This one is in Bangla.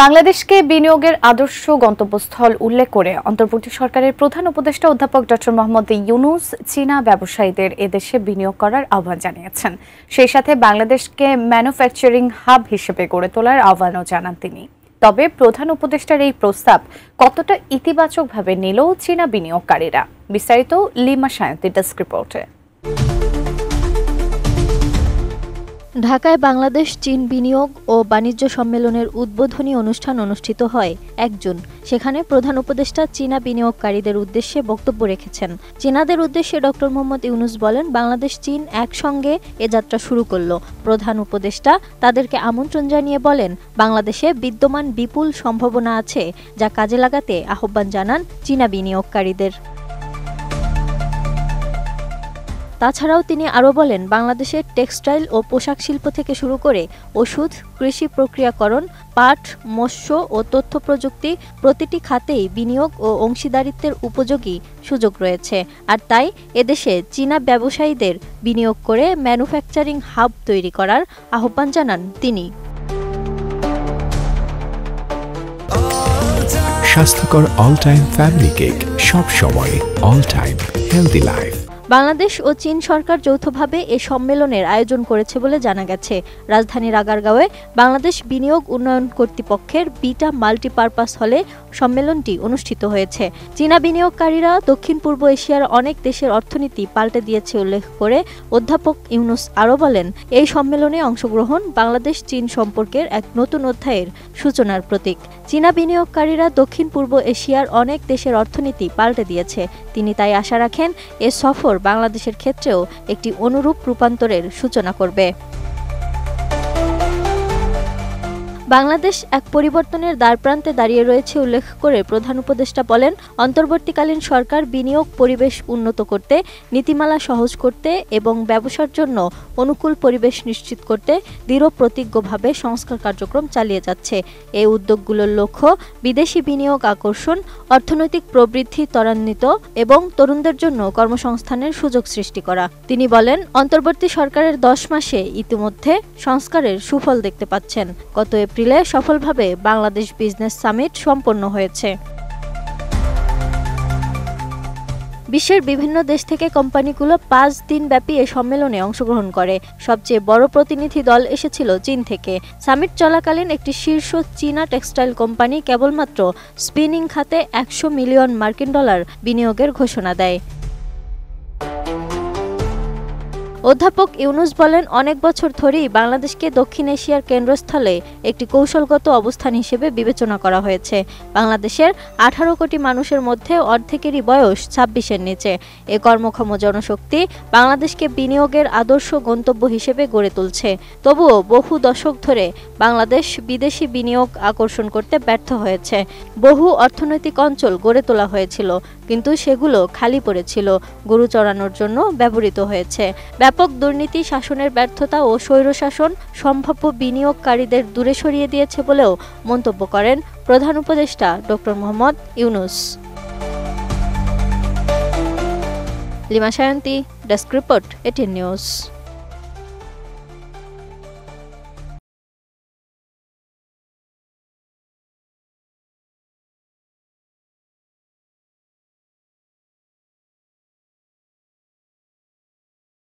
বাংলাদেশকে বিনিয়োগের আদর্শ গন্তব্যস্থল উল্লেখ করে অন্তর্বর্তী সরকারের প্রধান উপদেষ্টা অধ্যাপক ডক্টর মোহাম্মদ ইউনূস চীনা ব্যবসায়ীদের এদেশে বিনিয়োগ করার আহ্বান জানিয়েছেন। সেই সাথে বাংলাদেশকে ম্যানুফ্যাকচারিং হাব হিসেবে গড়ে তোলার আহ্বানও জানান তিনি। তবে প্রধান উপদেষ্টার এই প্রস্তাব কতটা ইতিবাচকভাবে নিল চীনা বিনিয়োগকারীরা, বিস্তারিত লিমা সায়ন্তীর ডেস্ক রিপোর্টে। ঢাকায় বাংলাদেশ চীন বিনিয়োগ ও বাণিজ্য সম্মেলনের উদ্বোধনী অনুষ্ঠান অনুষ্ঠিত হয় ১ জুন। সেখানে প্রধান উপদেষ্টা চীনা বিনিয়োগকারীদের উদ্দেশ্যে বক্তব্য রেখেছেন। চীনাদের উদ্দেশ্যে ডক্টর মোহাম্মদ ইউনূস বলেন, বাংলাদেশ চীন একসঙ্গে এ যাত্রা শুরু করল। প্রধান উপদেষ্টা তাদেরকে আমন্ত্রণ জানিয়ে বলেন, বাংলাদেশে বিদ্যমান বিপুল সম্ভাবনা আছে, যা কাজে লাগাতে আহ্বান জানান চীনা বিনিয়োগকারীদের। তাছাড়াও তিনি আরও বলেন, বাংলাদেশের টেক্সটাইল ও পোশাক শিল্প থেকে শুরু করে ওষুধ, কৃষি প্রক্রিয়াকরণ, পাট, মৎস্য ও তথ্য প্রযুক্তি প্রতিটি খাতেই বিনিয়োগ ও অংশীদারিত্বের উপযোগী সুযোগ রয়েছে। আর তাই এদেশে চীনা ব্যবসায়ীদের বিনিয়োগ করে ম্যানুফ্যাকচারিং হাব তৈরি করার আহ্বান জানান তিনি। স্বাস্থ্যকর অল টাইম ফ্যামিলি কেক, সব সময় all time healthy life. Bangladesh ও চীন সরকার যৌথভাবে এ সম্মেলনের আয়োজন করেছে বলে জানা গেছে। রাজধানীর আগারগাঁওয়ে বাংলাদেশ বিনিয়োগ উন্নয়ন কর্তৃপক্ষের বিটা মাল্টিপারপাস হলে সম্মেলনটি অনুষ্ঠিত হয়েছে। চীনা বিনিয়োগকারীরা দক্ষিণ পূর্ব এশিয়ার অনেক দেশের অর্থনীতি পাল্টে দিয়েছে উল্লেখ করে অধ্যাপক ইউনূস আরও বলেন, এই সম্মেলনে অংশগ্রহণ বাংলাদেশ চীন সম্পর্কের এক নতুন অধ্যায়ের সূচনার প্রতীক। চীনা বিনিয়োগকারীরা দক্ষিণ পূর্ব এশিয়ার অনেক দেশের অর্থনীতি পাল্টে দিয়েছে। তিনি তাই আশা রাখেন, এ সফর বাংলাদেশের ক্ষেত্রেও একটি অনুরূপ রূপান্তরের সূচনা করবে। বাংলাদেশ এক পরিবর্তনের দ্বারপ্রান্তে দাঁড়িয়ে রয়েছে উল্লেখ করে প্রধান উপদেষ্টা বলেন, অন্তর্বর্তীকালীন সরকার বিনিয়োগ পরিবেশ উন্নত করতে, নীতিমালা সহজ করতে এবং ব্যবসার জন্য অনুকূল পরিবেশ নিশ্চিত করতে দৃঢ় প্রতিজ্ঞভাবে সংস্কার কার্যক্রম চালিয়ে যাচ্ছে। এই উদ্যোগগুলোর লক্ষ্য বিদেশি বিনিয়োগ আকর্ষণ, অর্থনৈতিক প্রবৃদ্ধি ত্বরান্বিত এবং তরুণদের জন্য কর্মসংস্থানের সুযোগ সৃষ্টি করা। তিনি বলেন, অন্তর্বর্তী সরকারের 10 মাসে ইতিমধ্যে সংস্কারের সুফল দেখতে পাচ্ছেন। গত এপ্রিলে সফলভাবে বাংলাদেশ বিজনেস সামিট সম্পন্ন হয়েছে। বিশ্বের বিভিন্ন দেশ থেকে কোম্পানিগুলো 5 দিনব্যাপী এ সম্মেলনে অংশগ্রহণ করে। সবচেয়ে বড় প্রতিনিধি দল এসেছিল চীন থেকে। সামিট চলাকালীন একটি শীর্ষ চীনা টেক্সটাইল কোম্পানি কেবলমাত্র স্পিনিং খাতে 100 মিলিয়ন মার্কিন ডলার বিনিয়োগের ঘোষণা দেয়। অধ্যাপক ইউনূস বলেন, অনেক বছর ধরেই বাংলাদেশকে দক্ষিণ এশিয়ার কেন্দ্রস্থলে একটি কৌশলগত অবস্থান হিসেবে বিবেচনা করা হয়েছে। বাংলাদেশের 18 কোটি মানুষের মধ্যে অর্ধেকেরই বয়স 26-এর নিচে। এ কর্মক্ষম জনশক্তি বাংলাদেশকে বিনিয়োগের আদর্শ গন্তব্য হিসেবে গড়ে তুলছে। তবুও বহু দশক ধরে বাংলাদেশ বিদেশি বিনিয়োগ আকর্ষণ করতে ব্যর্থ হয়েছে। বহু অর্থনৈতিক অঞ্চল গড়ে তোলা হয়েছিল, কিন্তু সেগুলো খালি পড়েছিল, গরু চড়ানোর জন্য ব্যবহৃত হয়েছে। ব্যাপক দুর্নীতি, শাসনের ব্যর্থতা ও স্বৈরশাসন সম্ভাব্য বিনিয়োগকারীদের দূরে সরিয়ে দিয়েছে বলেও মন্তব্য করেন প্রধান উপদেষ্টা doctor Mohammad Yunus. Lima Sayanti, desk report, ATN news.